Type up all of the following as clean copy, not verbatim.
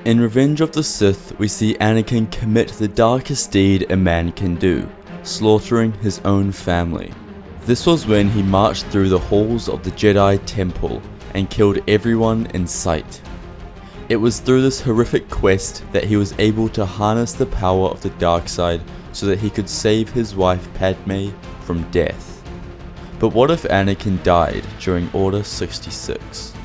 In Revenge of the Sith, we see Anakin commit the darkest deed a man can do, slaughtering his own family. This was when he marched through the halls of the Jedi Temple and killed everyone in sight. It was through this horrific quest that he was able to harness the power of the dark side so that he could save his wife Padme from death. But what if Anakin died during Order 66?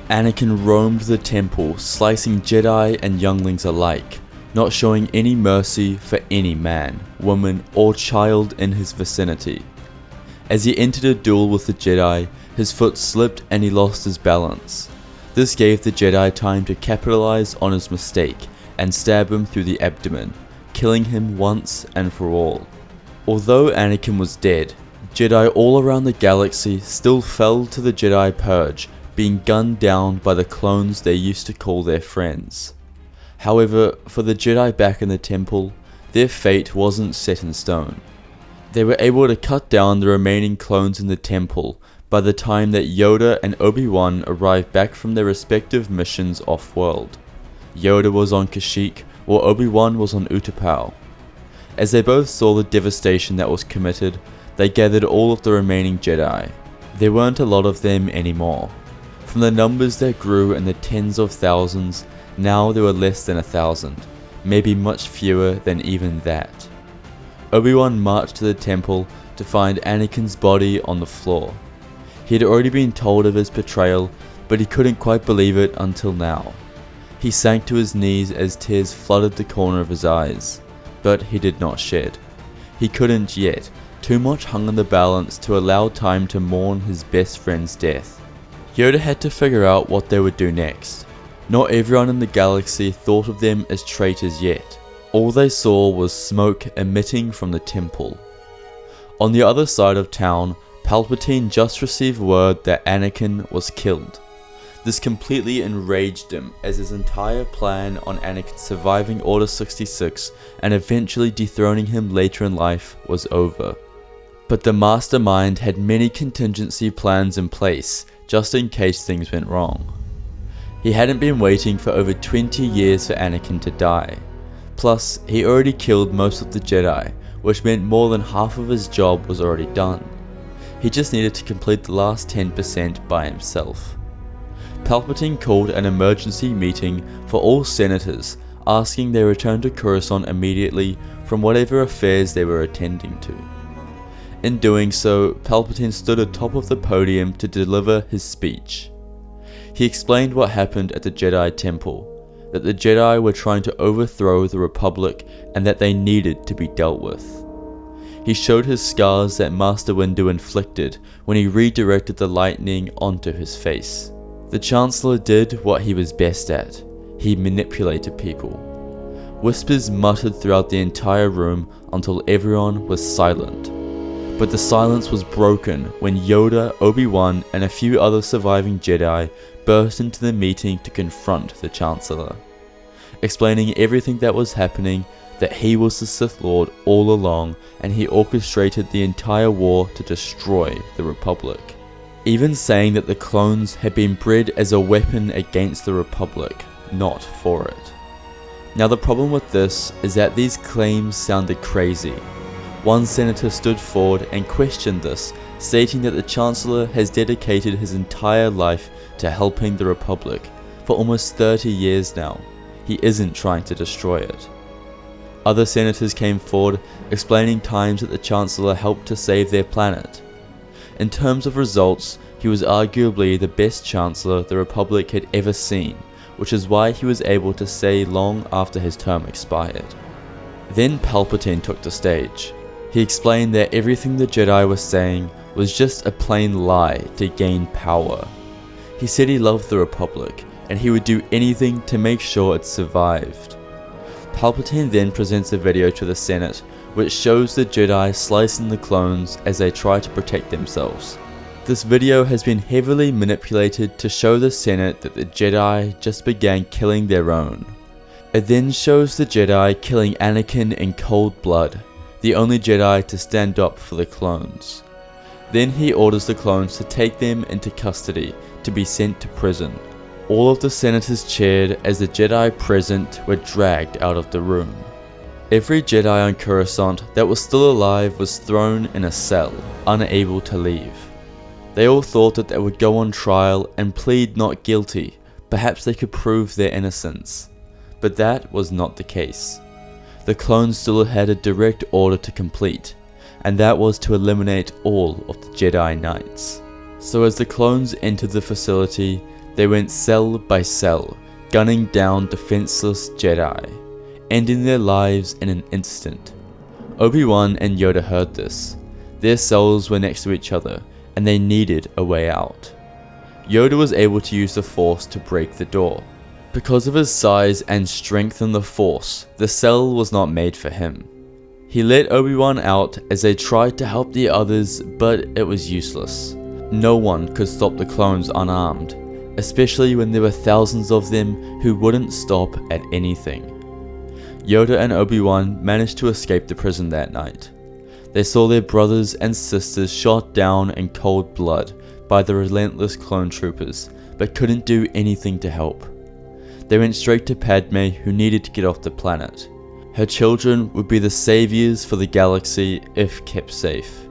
Anakin roamed the temple, slicing Jedi and younglings alike, not showing any mercy for any man, woman, or child in his vicinity. As he entered a duel with the Jedi, his foot slipped and he lost his balance. This gave the Jedi time to capitalize on his mistake and stab him through the abdomen, killing him once and for all. Although Anakin was dead, Jedi all around the galaxy still fell to the Jedi Purge, being gunned down by the clones they used to call their friends. However, for the Jedi back in the temple, their fate wasn't set in stone. They were able to cut down the remaining clones in the temple by the time that Yoda and Obi-Wan arrived back from their respective missions off-world. Yoda was on Kashyyyk, while Obi-Wan was on Utapau. As they both saw the devastation that was committed, they gathered all of the remaining Jedi. There weren't a lot of them anymore. From the numbers that grew in the tens of thousands, now there were less than 1,000, maybe much fewer than even that. Obi-Wan marched to the temple to find Anakin's body on the floor. He had already been told of his betrayal, but he couldn't quite believe it until now. He sank to his knees as tears flooded the corner of his eyes, but he did not shed. He couldn't yet, too much hung on the balance to allow time to mourn his best friend's death. Yoda had to figure out what they would do next. Not everyone in the galaxy thought of them as traitors yet. All they saw was smoke emitting from the temple. On the other side of town, Palpatine just received word that Anakin was killed. This completely enraged him, as his entire plan on Anakin surviving Order 66 and eventually dethroning him later in life was over. But the mastermind had many contingency plans in place, just in case things went wrong. He hadn't been waiting for over 20 years for Anakin to die. Plus, he already killed most of the Jedi, which meant more than half of his job was already done. He just needed to complete the last 10% by himself. Palpatine called an emergency meeting for all senators, asking they return to Coruscant immediately from whatever affairs they were attending to. In doing so, Palpatine stood atop of the podium to deliver his speech. He explained what happened at the Jedi Temple, that the Jedi were trying to overthrow the Republic and that they needed to be dealt with. He showed his scars that Master Windu inflicted when he redirected the lightning onto his face. The Chancellor did what he was best at. He manipulated people. Whispers muttered throughout the entire room until everyone was silent. But the silence was broken when Yoda, Obi-Wan, and a few other surviving Jedi burst into the meeting to confront the Chancellor, explaining everything that was happening, that he was the Sith Lord all along and he orchestrated the entire war to destroy the Republic, even saying that the clones had been bred as a weapon against the Republic, not for it. Now the problem with this is that these claims sounded crazy. One senator stood forward and questioned this, stating that the Chancellor has dedicated his entire life to helping the Republic. For almost 30 years now, he isn't trying to destroy it. Other senators came forward, explaining times that the Chancellor helped to save their planet. In terms of results, he was arguably the best Chancellor the Republic had ever seen, which is why he was able to stay long after his term expired. Then Palpatine took the stage. He explained that everything the Jedi was saying was just a plain lie to gain power. He said he loved the Republic, and he would do anything to make sure it survived. Palpatine then presents a video to the Senate, which shows the Jedi slicing the clones as they try to protect themselves. This video has been heavily manipulated to show the Senate that the Jedi just began killing their own. It then shows the Jedi killing Anakin in cold blood, the only Jedi to stand up for the clones. Then he orders the clones to take them into custody to be sent to prison. All of the senators cheered as the Jedi present were dragged out of the room. Every Jedi on Coruscant that was still alive was thrown in a cell, unable to leave. They all thought that they would go on trial and plead not guilty. Perhaps they could prove their innocence. But that was not the case. The clones still had a direct order to complete, and that was to eliminate all of the Jedi Knights. So as the clones entered the facility, they went cell by cell, gunning down defenseless Jedi, ending their lives in an instant. Obi-Wan and Yoda heard this. Their cells were next to each other, and they needed a way out. Yoda was able to use the Force to break the door. Because of his size and strength in the Force, the cell was not made for him. He let Obi-Wan out as they tried to help the others, but it was useless. No one could stop the clones unarmed, especially when there were thousands of them who wouldn't stop at anything. Yoda and Obi-Wan managed to escape the prison that night. They saw their brothers and sisters shot down in cold blood by the relentless clone troopers, but couldn't do anything to help. They went straight to Padme, who needed to get off the planet. Her children would be the saviors for the galaxy if kept safe.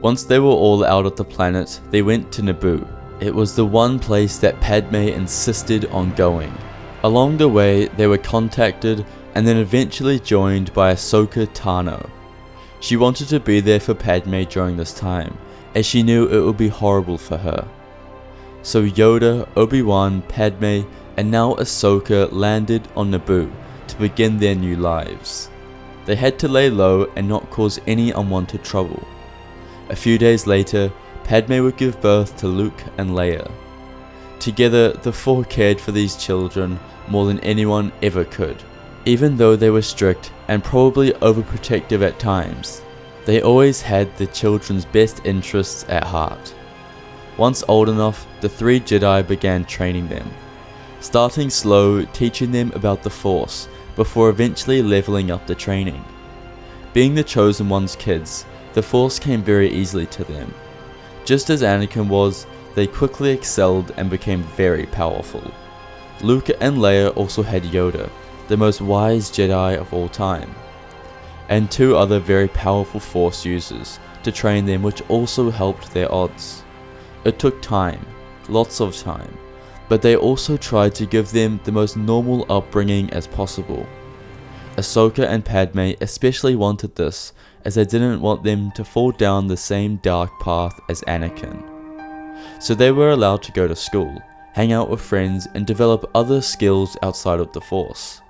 Once they were all out of the planet, they went to Naboo. It was the one place that Padme insisted on going. Along the way, they were contacted and then eventually joined by Ahsoka Tano. She wanted to be there for Padme during this time, as she knew it would be horrible for her. So Yoda, Obi-Wan, Padme, and now Ahsoka landed on Naboo to begin their new lives. They had to lay low and not cause any unwanted trouble. A few days later, Padme would give birth to Luke and Leia. Together, the four cared for these children more than anyone ever could. Even though they were strict and probably overprotective at times, they always had the children's best interests at heart. Once old enough, the three Jedi began training them, starting slow, teaching them about the Force, before eventually leveling up the training. Being the Chosen One's kids, the Force came very easily to them. Just as Anakin was, they quickly excelled and became very powerful. Luke and Leia also had Yoda, the most wise Jedi of all time, and two other very powerful Force users to train them, which also helped their odds. It took time, lots of time, but they also tried to give them the most normal upbringing as possible. Ahsoka and Padme especially wanted this, as they didn't want them to fall down the same dark path as Anakin. So they were allowed to go to school, hang out with friends, and develop other skills outside of the Force.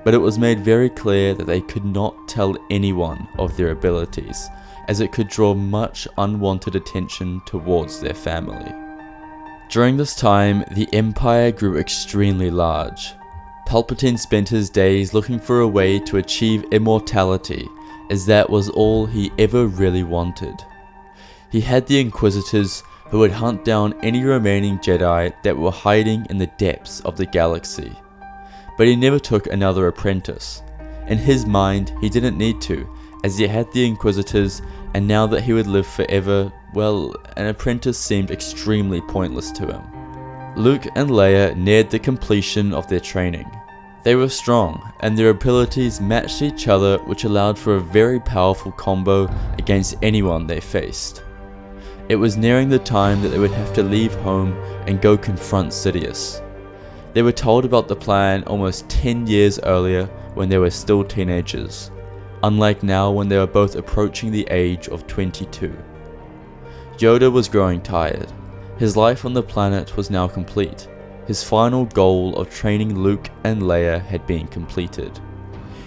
But it was made very clear that they could not tell anyone of their abilities, as it could draw much unwanted attention towards their family. During this time, the Empire grew extremely large. Palpatine spent his days looking for a way to achieve immortality, as that was all he ever really wanted. He had the Inquisitors, who would hunt down any remaining Jedi that were hiding in the depths of the galaxy. But he never took another apprentice. In his mind, he didn't need to, as he had the Inquisitors, and now that he would live forever, well, an apprentice seemed extremely pointless to him. Luke and Leia neared the completion of their training. They were strong, and their abilities matched each other, which allowed for a very powerful combo against anyone they faced. It was nearing the time that they would have to leave home and go confront Sidious. They were told about the plan almost 10 years earlier when they were still teenagers, unlike now when they were both approaching the age of 22. Yoda was growing tired. His life on the planet was now complete. His final goal of training Luke and Leia had been completed.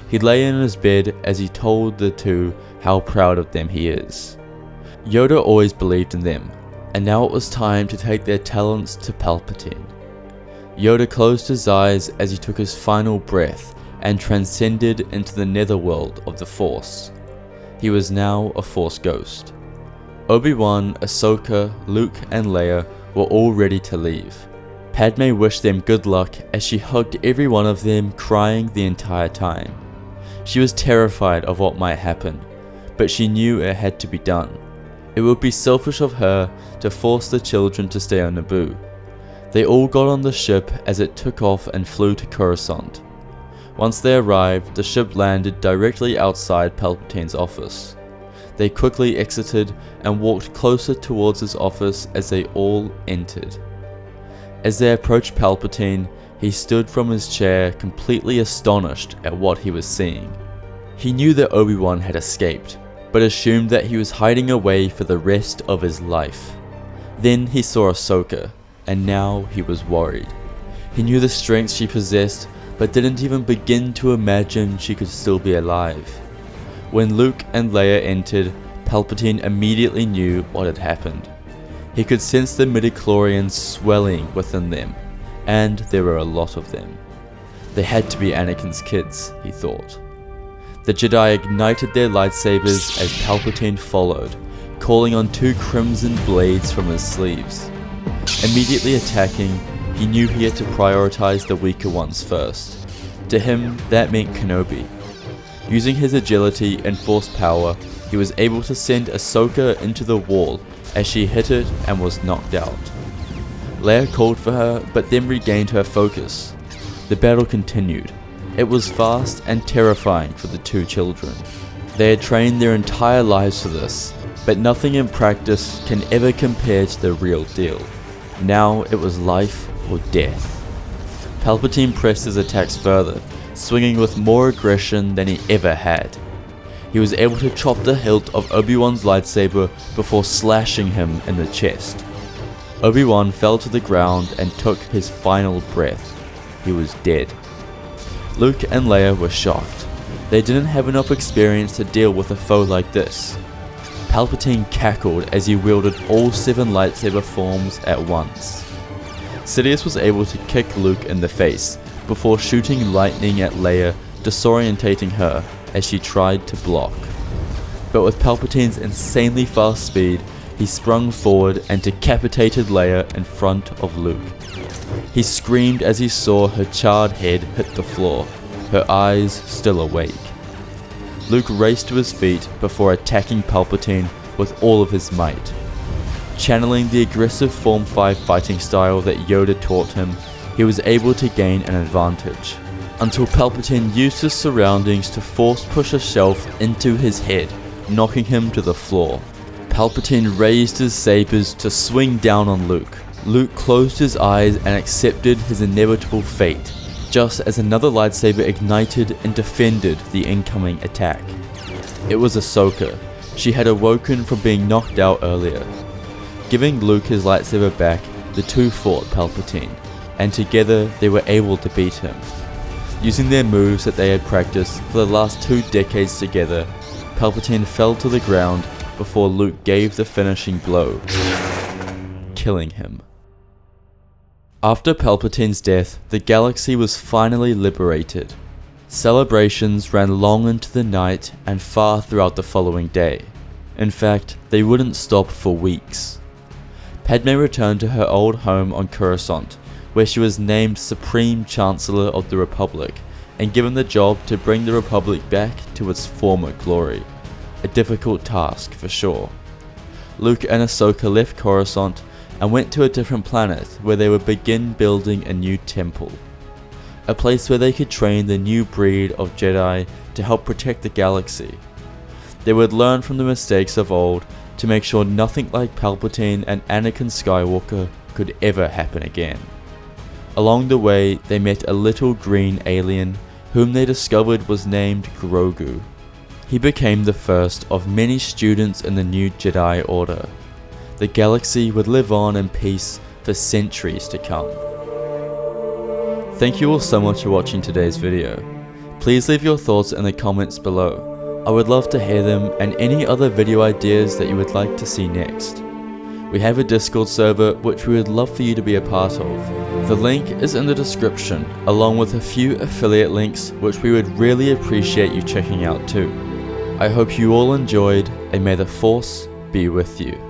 He lay in his bed as he told the two how proud of them he is. Yoda always believed in them, and now it was time to take their talents to Palpatine. Yoda closed his eyes as he took his final breath and transcended into the netherworld of the Force. He was now a Force ghost. Obi-Wan, Ahsoka, Luke, and Leia were all ready to leave. Padme wished them good luck as she hugged every one of them, crying the entire time. She was terrified of what might happen, but she knew it had to be done. It would be selfish of her to force the children to stay on Naboo. They all got on the ship as it took off and flew to Coruscant. Once they arrived, the ship landed directly outside Palpatine's office. They quickly exited and walked closer towards his office as they all entered. As they approached Palpatine, he stood from his chair completely astonished at what he was seeing. He knew that Obi-Wan had escaped, but assumed that he was hiding away for the rest of his life. Then he saw Ahsoka, and now he was worried. He knew the strength she possessed, but didn't even begin to imagine she could still be alive. When Luke and Leia entered, Palpatine immediately knew what had happened. He could sense the midichlorians swelling within them, and there were a lot of them. They had to be Anakin's kids, he thought. The Jedi ignited their lightsabers as Palpatine followed, calling on 2 crimson blades from his sleeves. Immediately attacking, he knew he had to prioritize the weaker ones first. To him, that meant Kenobi. Using his agility and force power, he was able to send Ahsoka into the wall as she hit it and was knocked out. Leia called for her, but then regained her focus. The battle continued. It was fast and terrifying for the 2 children. They had trained their entire lives for this, but nothing in practice can ever compare to the real deal. Now it was life or death. Palpatine pressed his attacks further, swinging with more aggression than he ever had. He was able to chop the hilt of Obi-Wan's lightsaber before slashing him in the chest. Obi-Wan fell to the ground and took his final breath. He was dead. Luke and Leia were shocked. They didn't have enough experience to deal with a foe like this. Palpatine cackled as he wielded all 7 lightsaber forms at once. Sidious was able to kick Luke in the face before shooting lightning at Leia, disorientating her as she tried to block. But with Palpatine's insanely fast speed, he sprung forward and decapitated Leia in front of Luke. He screamed as he saw her charred head hit the floor, her eyes still awake. Luke raced to his feet before attacking Palpatine with all of his might. Channeling the aggressive Form 5 fighting style that Yoda taught him, he was able to gain an advantage, until Palpatine used his surroundings to force push a shelf into his head, knocking him to the floor. Palpatine raised his sabers to swing down on Luke. Luke closed his eyes and accepted his inevitable fate, just as another lightsaber ignited and defended the incoming attack. It was Ahsoka. She had awoken from being knocked out earlier. Giving Luke his lightsaber back, the 2 fought Palpatine, and together they were able to beat him. Using their moves that they had practiced for the last 2 decades together, Palpatine fell to the ground before Luke gave the finishing blow, killing him. After Palpatine's death, the galaxy was finally liberated. Celebrations ran long into the night and far throughout the following day. In fact, they wouldn't stop for weeks. Padme returned to her old home on Coruscant, where she was named Supreme Chancellor of the Republic and given the job to bring the Republic back to its former glory. A difficult task for sure. Luke and Ahsoka left Coruscant and went to a different planet where they would begin building a new temple. A place where they could train the new breed of Jedi to help protect the galaxy. They would learn from the mistakes of old to make sure nothing like Palpatine and Anakin Skywalker could ever happen again. Along the way, they met a little green alien whom they discovered was named Grogu. He became the first of many students in the new Jedi Order. The galaxy would live on in peace for centuries to come. Thank you all so much for watching today's video. Please leave your thoughts in the comments below. I would love to hear them and any other video ideas that you would like to see next. We have a Discord server which we would love for you to be a part of. The link is in the description, along with a few affiliate links which we would really appreciate you checking out too. I hope you all enjoyed, and may the Force be with you.